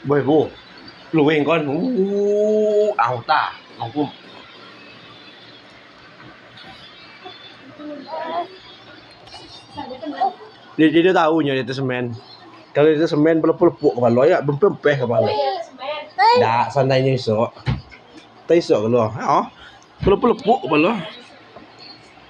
Boy bu, lu wing con, ảo tả, ảo cung. Dia tahu nya itu semen. Kalau itu semen pelupuk kepala ya, bempeh kepala. Dah santainya iso. Tai iso kalau, pelupuk kepala.